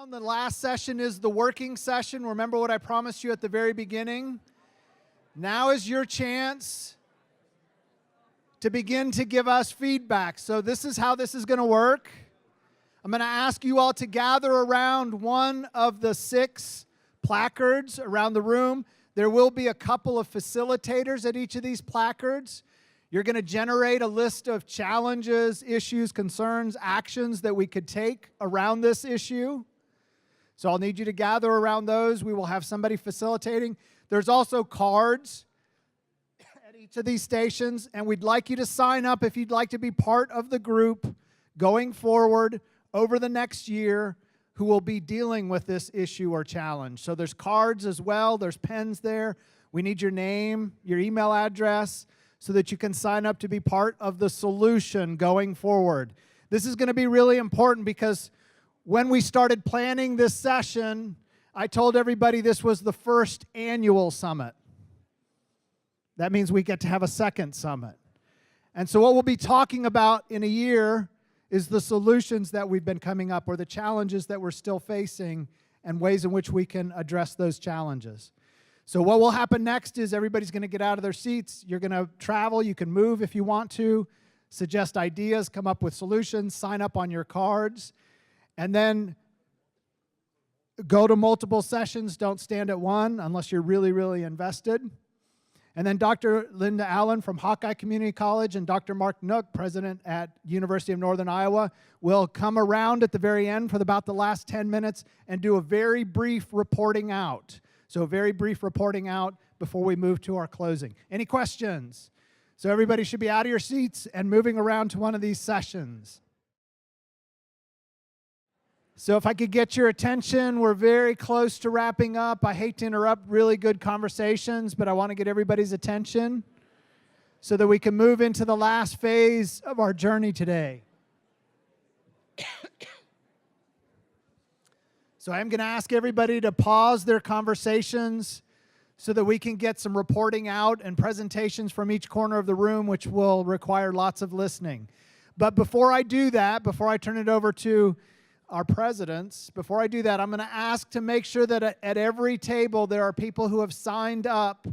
around. The last session is the working session. Remember what I promised you at the very beginning? Now is your chance to begin to give us feedback. So this is how this is going to work. I'm going to ask you all to gather around one of the 6 placards around the room. There will be a couple of facilitators at each of these placards. You're going to generate a list of challenges, issues, concerns, actions that we could take around this issue. So I'll need you to gather around those. We will have somebody facilitating. There's also cards at each of these stations, and we'd like you to sign up if you'd like to be part of the group going forward over the next year who will be dealing with this issue or challenge. So there's cards as well. There's pens there. We need your name, your email address, so that you can sign up to be part of the solution going forward. This is going to be really important because when we started planning this session, I told everybody this was the first annual summit. That means we get to have a second summit. And so what we'll be talking about in a year is the solutions that we've been coming up, or the challenges that we're still facing, and ways in which we can address those challenges. So what will happen next is everybody's going to get out of their seats. You're going to travel. You can move if you want to, suggest ideas, come up with solutions, sign up on your cards, and then go to multiple sessions. Don't stand at one unless you're really, really invested. And then Dr. Linda Allen from Hawkeye Community College and Dr. Mark Nook, president at University of Northern Iowa, will come around at the very end for about the last 10 minutes and do a very brief reporting out. So very brief reporting out before we move to our closing. Any questions? So everybody should be out of your seats and moving around to one of these sessions. So if I could get your attention, we're very close to wrapping up. I hate to interrupt really good conversations, but I want to get everybody's attention so that we can move into the last phase of our journey today. So I'm going to ask everybody to pause their conversations so that we can get some reporting out and presentations from each corner of the room, which will require lots of listening. But before I do that, before I turn it over to our presidents, before I do that, I'm going to ask to make sure that at every table there are people who have signed up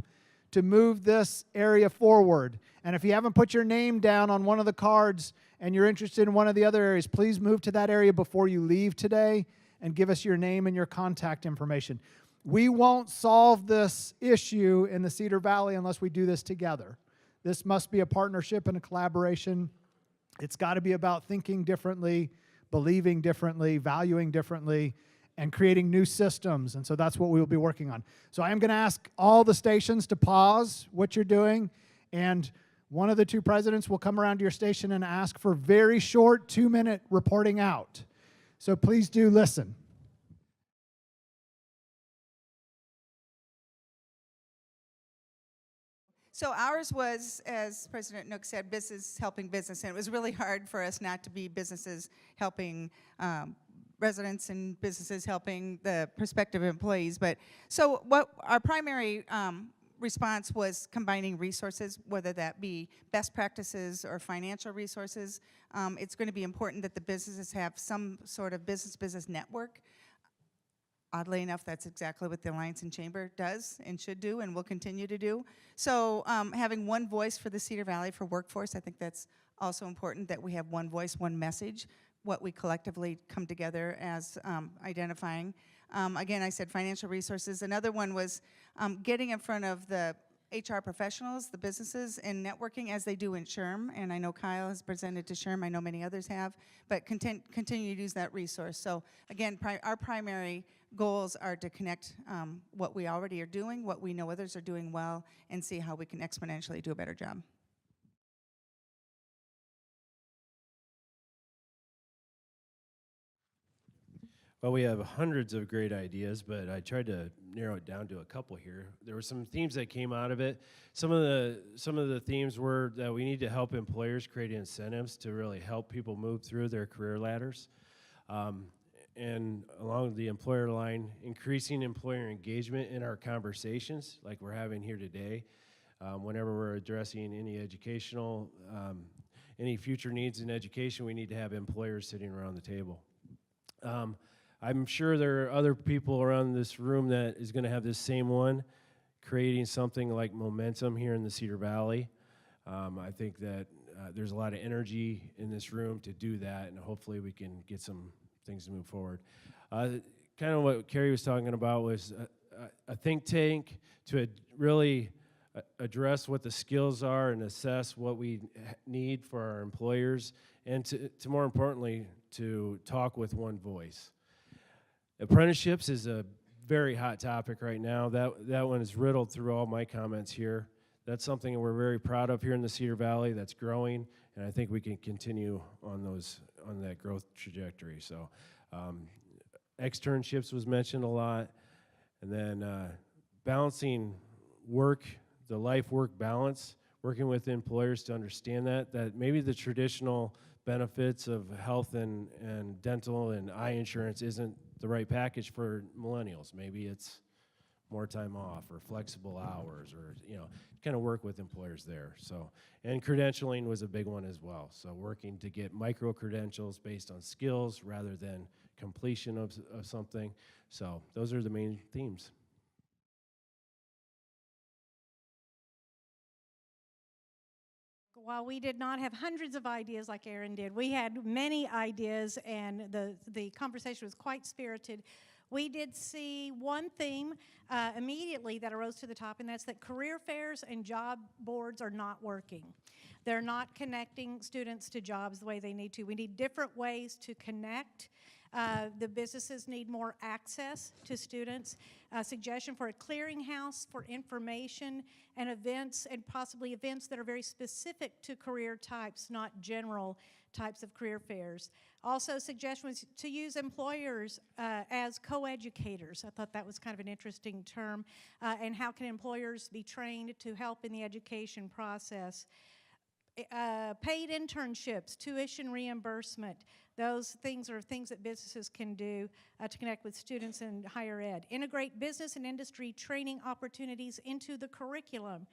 to move this area forward. And if you haven't put your name down on one of the cards and you're interested in one of the other areas, please move to that area before you leave today and give us your name and your contact information. We won't solve this issue in the Cedar Valley unless we do this together. This must be a partnership and a collaboration. It's got to be about thinking differently, believing differently, valuing differently, and creating new systems. And so that's what we will be working on. So I am going to ask all the stations to pause what you're doing, and one of the 2 presidents will come around to your station and ask for very short 2-minute reporting out. So please do listen. So ours was, as President Nook said, business helping business, and it was really hard for us not to be businesses helping residents and businesses helping the prospective employees. But so what our primary response was combining resources, whether that be best practices or financial resources. It's going to be important that the businesses have some sort of business network. Oddly enough, that's exactly what the Alliance and Chamber does and should do and will continue to do. So having one voice for the Cedar Valley for workforce, I think that's also important, that we have one voice, one message, what we collectively come together as identifying. Again, I said financial resources. Another one was getting in front of the HR professionals, the businesses, and networking as they do in SHRM. And I know Kyle has presented to SHRM. I know many others have. But continue to use that resource. So again, our primary goals are to connect what we already are doing, what we know others are doing well, and see how we can exponentially do a better job. Well, we have hundreds of great ideas, but I tried to narrow it down to a couple here. There were some themes that came out of it. Some of the themes were that we need to help employers create incentives to really help people move through their career ladders. And along the employer line, increasing employer engagement in our conversations like we're having here today. Whenever we're addressing any educational, any future needs in education, we need to have employers sitting around the table. I'm sure there are other people around this room that is going to have this same one, creating something like momentum here in the Cedar Valley. I think that there's a lot of energy in this room to do that, and hopefully we can get some things to move forward. Kind of what Carrie was talking about was a think tank to really address what the skills are and assess what we need for our employers, and to more importantly, to talk with one voice. Apprenticeships is a very hot topic right now. That one is riddled through all my comments here. That's something that we're very proud of here in the Cedar Valley that's growing, and I think we can continue on that growth trajectory. So externships was mentioned a lot, and then balancing the life-work balance, working with employers to understand that maybe the traditional benefits of health and dental and eye insurance isn't the right package for millennials. Maybe it's more time off or flexible hours, or kind of work with employers there. So, and credentialing was a big one as well. So working to get micro credentials based on skills rather than completion of something. So those are the main themes. While we did not have hundreds of ideas like Aaron did, we had many ideas, and the conversation was quite spirited. We did see one theme immediately that arose to the top, and that's that career fairs and job boards are not working. They're not connecting students to jobs the way they need to. We need different ways to connect. The businesses need more access to students. Suggestion for a clearinghouse for information and events, and possibly events that are very specific to career types, not general types of career fairs. Also, suggestion was to use employers as co-educators. I thought that was kind of an interesting term. And how can employers be trained to help in the education process? Paid internships, tuition reimbursement, those things are things that businesses can do to connect with students in higher ed. Integrate business and industry training opportunities into the curriculum.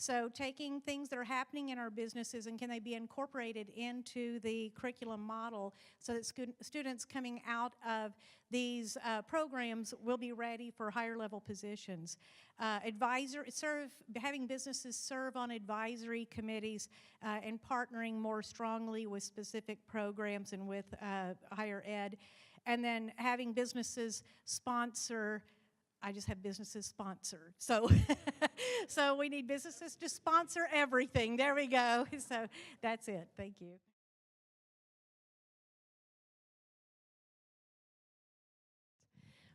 So taking things that are happening in our businesses and can they be incorporated into the curriculum model so that students coming out of these programs will be ready for higher level positions. Having businesses serve on advisory committees and partnering more strongly with specific programs and with higher ed. And then having businesses sponsor. I just have businesses sponsored. So, so we need businesses to sponsor everything. There we go. So that's it. Thank you.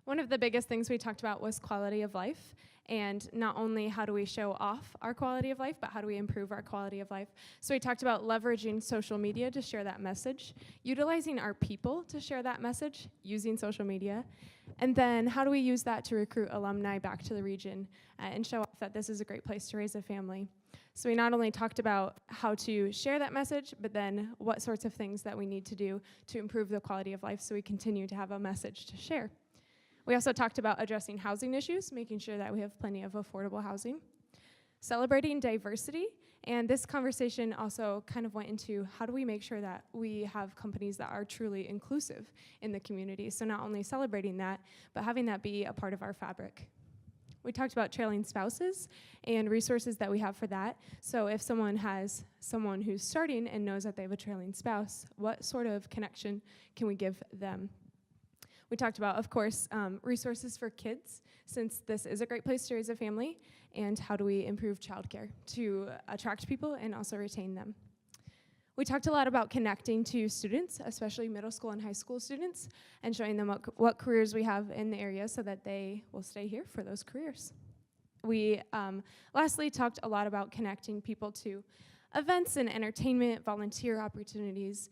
One of the biggest things we talked about was quality of life, and not only how do we show off our quality of life, but how do we improve our quality of life. So we talked about leveraging social media to share that message, utilizing our people to share that message using social media, and then how do we use that to recruit alumni back to the region and show off that this is a great place to raise a family. So we not only talked about how to share that message, but then what sorts of things that we need to do to improve the quality of life so we continue to have a message to share. We also talked about addressing housing issues, making sure that we have plenty of affordable housing, celebrating diversity, and this conversation also kind of went into how do we make sure that we have companies that are truly inclusive in the community. So not only celebrating that, but having that be a part of our fabric. We talked about trailing spouses and resources that we have for that. So if someone has someone who's starting and knows that they have a trailing spouse, what sort of connection can we give them? We talked about, of course, resources for kids, since this is a great place to raise a family, and how do we improve childcare to attract people and also retain them. We talked a lot about connecting to students, especially middle school and high school students, and showing them what careers we have in the area so that they will stay here for those careers. We lastly talked a lot about connecting people to events and entertainment, volunteer opportunities,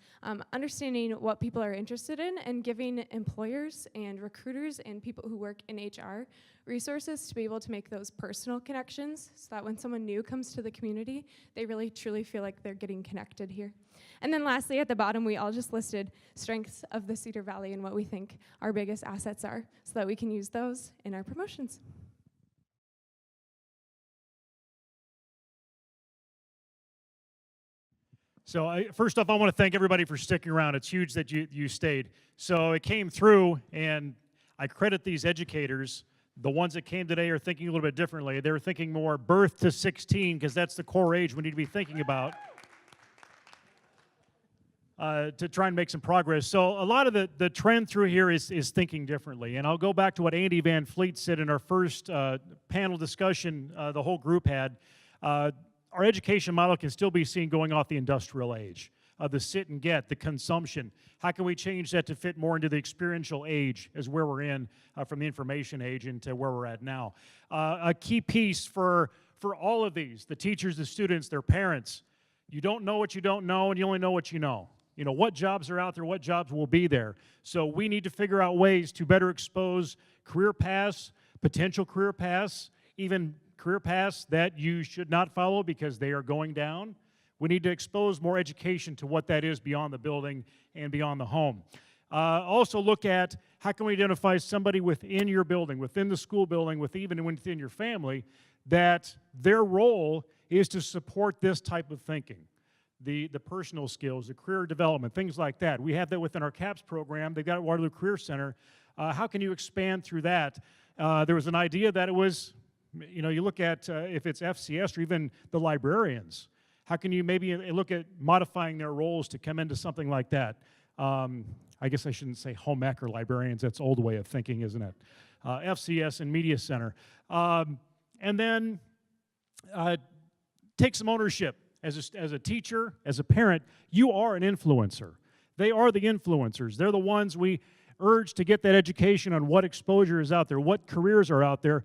understanding what people are interested in, and giving employers and recruiters and people who work in HR resources to be able to make those personal connections so that when someone new comes to the community, they really truly feel like they're getting connected here. And then lastly, at the bottom, we all just listed strengths of the Cedar Valley and what we think our biggest assets are so that we can use those in our promotions. So first off, I want to thank everybody for sticking around. It's huge that you stayed. So it came through, and I credit these educators. The ones that came today are thinking a little bit differently. They were thinking more birth to 16, because that's the core age we need to be thinking about to try and make some progress. So a lot of the trend through here is thinking differently. And I'll go back to what Andy Van Fleet said in our first panel discussion the whole group had. Our education model can still be seen going off the industrial age, the sit and get, the consumption. How can we change that to fit more into the experiential age as where we're in from the information age into where we're at now? A key piece for all of these, the teachers, the students, their parents, you don't know what you don't know, and you only know what you know. You know, what jobs are out there, what jobs will be there. So we need to figure out ways to better expose career paths, potential career paths, even career paths that you should not follow because they are going down. We need to expose more education to what that is beyond the building and beyond the home. Also look at how can we identify somebody within your building, within the school building, even within your family, that their role is to support this type of thinking. The personal skills, the career development, things like that. We have that within our CAPS program. They've got at Waterloo Career Center. How can you expand through that? There was an idea that it was, you know, you look at if it's FCS or even the librarians. How can you maybe look at modifying their roles to come into something like that? I guess I shouldn't say home ec or librarians. That's old way of thinking, isn't it? FCS and Media Center. And then take some ownership. As a teacher, as a parent, you are an influencer. They are the influencers. They're the ones we urge to get that education on what exposure is out there, what careers are out there,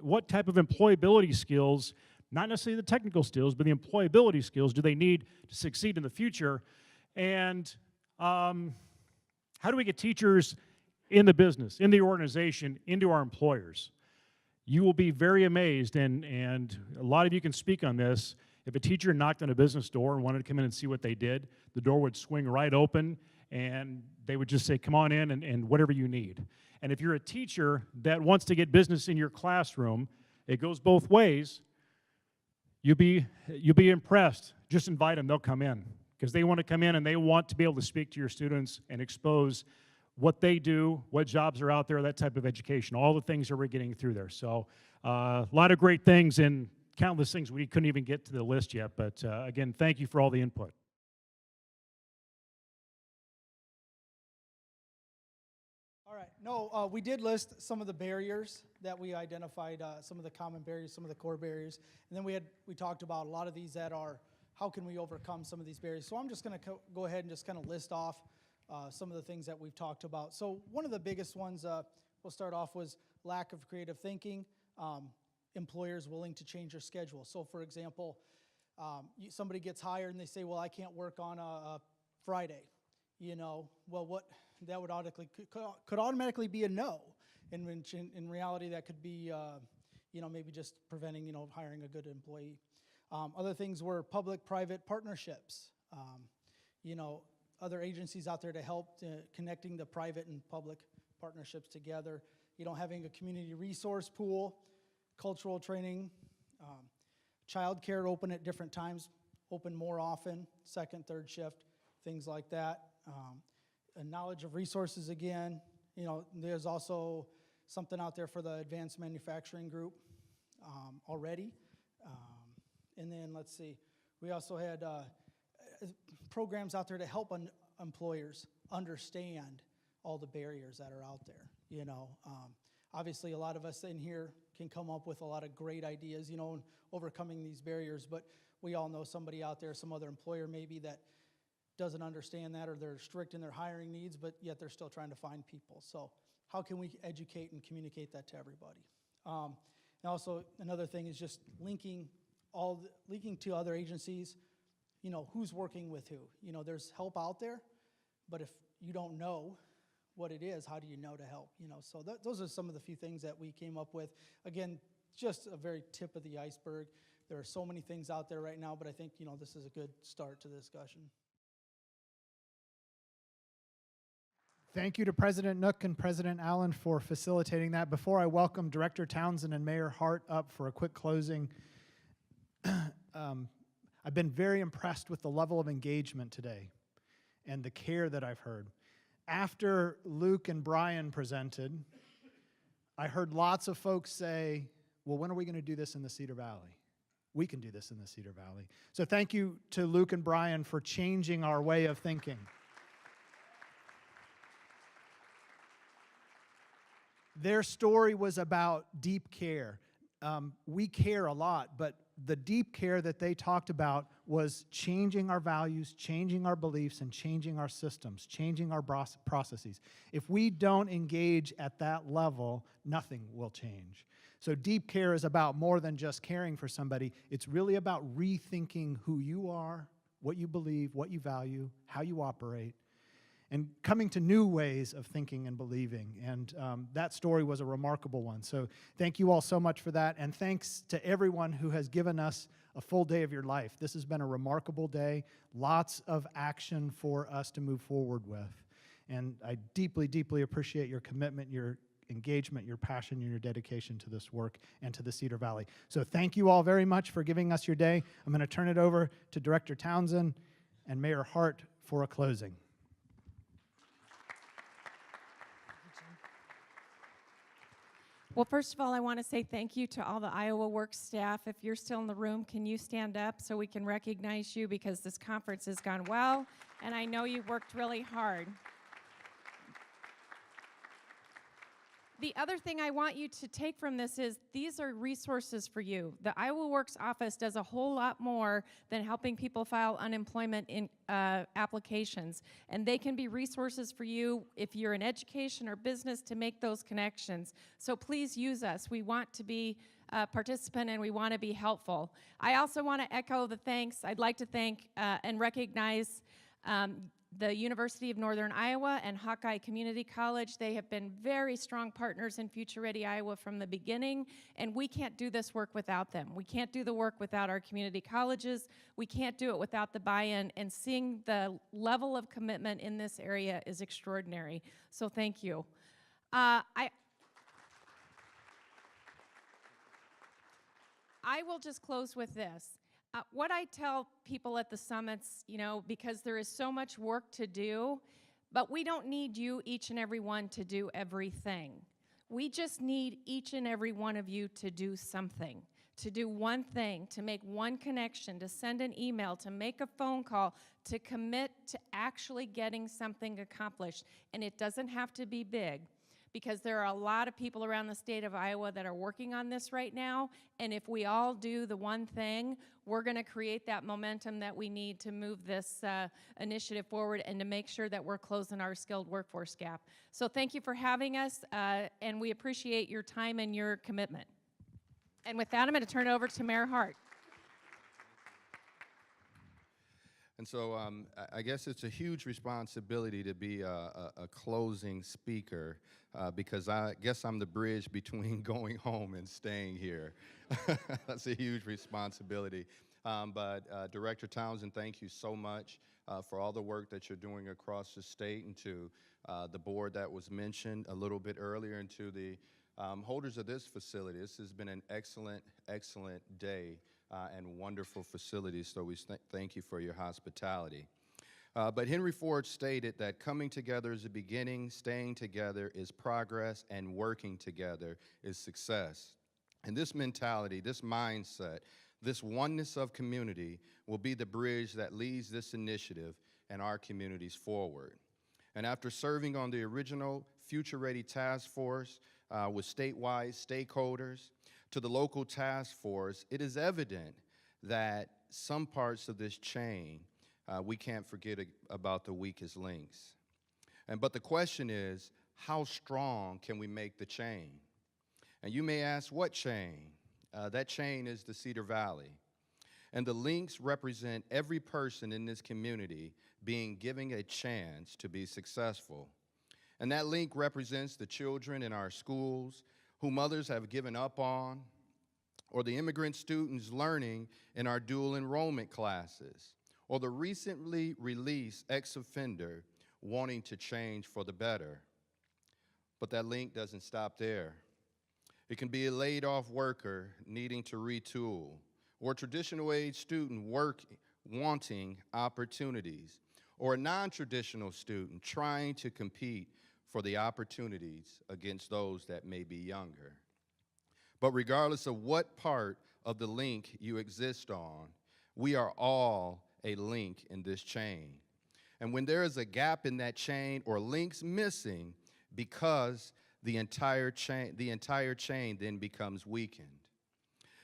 what type of employability skills, not necessarily the technical skills, but the employability skills do they need to succeed in the future, and how do we get teachers in the business, in the organization, into our employers? You will be very amazed, and a lot of you can speak on this. If a teacher knocked on a business door and wanted to come in and see what they did, the door would swing right open, and they would just say, come on in and whatever you need. And if you're a teacher that wants to get business in your classroom, it goes both ways. You'll be impressed. Just invite them, they'll come in, because they want to come in and they want to be able to speak to your students and expose what they do, what jobs are out there, that type of education, all the things that we're getting through there. So a lot of great things and countless things we couldn't even get to the list yet, but again, thank you for all the input. All right, no, we did list some of the barriers that we identified, some of the common barriers, some of the core barriers, and then we talked about a lot of these that are, how can we overcome some of these barriers? So I'm just gonna go ahead and just kind of list off some of the things that we've talked about. So one of the biggest ones we'll start off was lack of creative thinking. Employers willing to change their schedule. So for example, somebody gets hired and they say, well, I can't work on a Friday. You know, well, what that would could automatically be a no. And in reality, that could be, you know, maybe just preventing, you know, hiring a good employee. Other things were public-private partnerships. You know, other agencies out there to help connecting the private and public partnerships together. You know, having a community resource pool, cultural training, childcare open at different times, open more often, second, third shift, things like that. A knowledge of resources again. You know, there's also something out there for the advanced manufacturing group already. And then let's see, we also had programs out there to help employers understand all the barriers that are out there. You know, obviously a lot of us in here can come up with a lot of great ideas, you know, in overcoming these barriers, but we all know somebody out there, some other employer maybe that doesn't understand that, or they're strict in their hiring needs, but yet they're still trying to find people. So how can we educate and communicate that to everybody? And also another thing is just linking to other agencies, you know, who's working with who. You know, there's help out there, but if you don't know what it is, how do you know to help? You know, so those are some of the few things that we came up with. Again, just a very tip of the iceberg. There are so many things out there right now, but I think, you know, this is a good start to the discussion. Thank you to President Nook and President Allen for facilitating that. Before I welcome Director Townsend and Mayor Hart up for a quick closing, I've been very impressed with the level of engagement today and the care that I've heard. After Luke and Brian presented, I heard lots of folks say, well, when are we going to do this in the Cedar Valley? We can do this in the Cedar Valley. So thank you to Luke and Brian for changing our way of thinking. Their story was about deep care. We care a lot, but the deep care that they talked about was changing our values, changing our beliefs, and changing our systems, changing our processes. If we don't engage at that level, nothing will change. So deep care is about more than just caring for somebody. It's really about rethinking who you are, what you believe, what you value, how you operate, and coming to new ways of thinking and believing. And that story was a remarkable one. So thank you all so much for that. And thanks to everyone who has given us a full day of your life. This has been a remarkable day. Lots of action for us to move forward with. And I deeply, deeply appreciate your commitment, your engagement, your passion, and your dedication to this work and to the Cedar Valley. So thank you all very much for giving us your day. I'm going to turn it over to Director Townsend and Mayor Hart for a closing. Well, first of all, I want to say thank you to all the Iowa Works staff. If you're still in the room, can you stand up so we can recognize you, because this conference has gone well, and I know you worked really hard. The other thing I want you to take from this is these are resources for you. The Iowa Works office does a whole lot more than helping people file unemployment applications. And they can be resources for you if you're in education or business to make those connections. So please use us. We want to be a participant and we want to be helpful. I also want to echo the thanks. I'd like to thank and recognize the University of Northern Iowa and Hawkeye Community College. They have been very strong partners in Future Ready Iowa from the beginning, and we can't do this work without them. We can't do the work without our community colleges. We can't do it without the buy-in, and seeing the level of commitment in this area is extraordinary. So thank you. I will just close with this. What I tell people at the summits, because there is so much work to do, but we don't need you, each and every one, to do everything. We just need each and every one of you to do something, to do one thing, to make one connection, to send an email, to make a phone call, to commit to actually getting something accomplished. And it doesn't have to be big, because there are a lot of people around the state of Iowa that are working on this right now, and if we all do the one thing, we're going to create that momentum that we need to move this initiative forward and to make sure that we're closing our skilled workforce gap. So thank you for having us, and we appreciate your time and your commitment. And with that, I'm going to turn it over to Mayor Hart. And so I guess it's a huge responsibility to be a closing speaker because I guess I'm the bridge between going home and staying here. That's a huge responsibility. But Director Townsend, thank you so much for all the work that you're doing across the state, and to the board that was mentioned a little bit earlier, and to the holders of this facility. This has been an excellent, excellent day. And wonderful facilities, so we thank you for your hospitality. But Henry Ford stated that coming together is a beginning, staying together is progress, and working together is success. And this mentality, this mindset, this oneness of community will be the bridge that leads this initiative and our communities forward. And after serving on the original Future Ready Task Force with statewide stakeholders, to the local task force, it is evident that some parts of this chain, we can't forget about the weakest links. But the question is, how strong can we make the chain? And you may ask, what chain? That chain is the Cedar Valley. And the links represent every person in this community being given a chance to be successful. And that link represents the children in our schools, whom others have given up on, or the immigrant students learning in our dual enrollment classes, or the recently released ex-offender wanting to change for the better. But that link doesn't stop there. It can be a laid-off worker needing to retool, or a traditional age student wanting opportunities, or a non-traditional student trying to compete for the opportunities against those that may be younger. But regardless of what part of the link you exist on, we are all a link in this chain. And when there is a gap in that chain or links missing, because the entire chain then becomes weakened.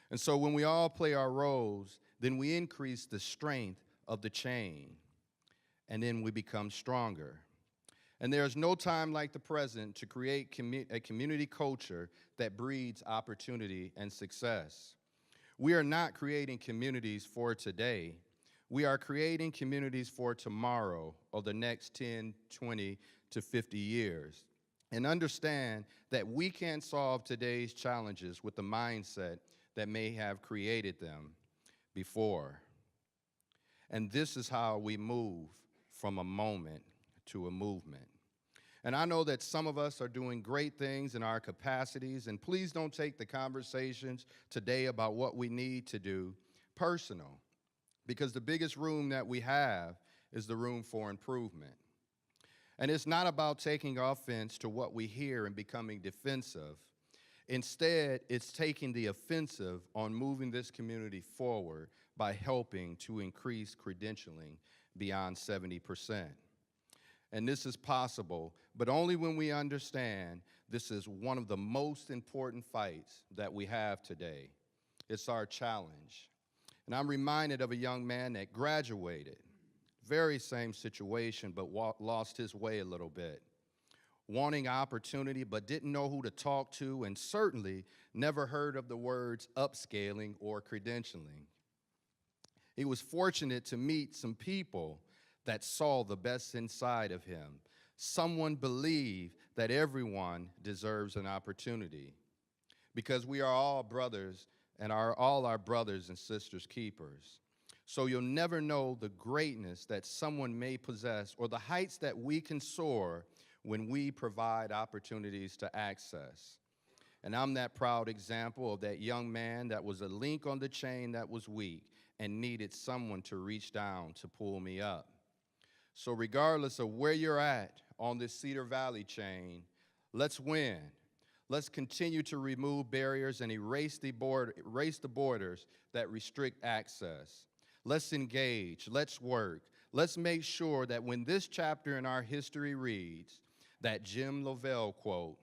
And so when we all play our roles, then we increase the strength of the chain, and then we become stronger. And there is no time like the present to create a community culture that breeds opportunity and success. We are not creating communities for today. We are creating communities for tomorrow or the next 10, 20 to 50 years. And understand that we can't solve today's challenges with the mindset that may have created them before. And this is how we move from a moment to a movement. And I know that some of us are doing great things in our capacities, and please don't take the conversations today about what we need to do personal, because the biggest room that we have is the room for improvement. And it's not about taking offense to what we hear and becoming defensive. Instead, it's taking the offensive on moving this community forward by helping to increase credentialing beyond 70%. And this is possible, but only when we understand this is one of the most important fights that we have today. It's our challenge. And I'm reminded of a young man that graduated, very same situation, but lost his way a little bit. Wanting opportunity, but didn't know who to talk to, and certainly never heard of the words upscaling or credentialing. He was fortunate to meet some people that saw the best inside of him. Someone believed that everyone deserves an opportunity, because we are all brothers and all our brothers and sisters keepers. So you'll never know the greatness that someone may possess or the heights that we can soar when we provide opportunities to access. And I'm that proud example of that young man that was a link on the chain that was weak and needed someone to reach down to pull me up. So regardless of where you're at on this Cedar Valley chain, let's win. Let's continue to remove barriers and erase the borders that restrict access. Let's engage, let's work. Let's make sure that when this chapter in our history reads, that Jim Lovell quote,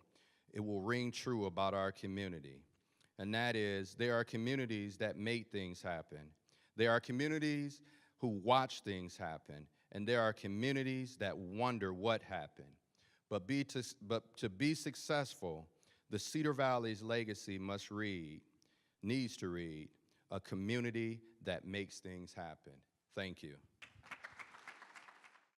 it will ring true about our community. And that is, there are communities that make things happen. There are communities who watch things happen. And there are communities that wonder what happened. But to be successful, the Cedar Valley's legacy needs to read, a community that makes things happen. Thank you.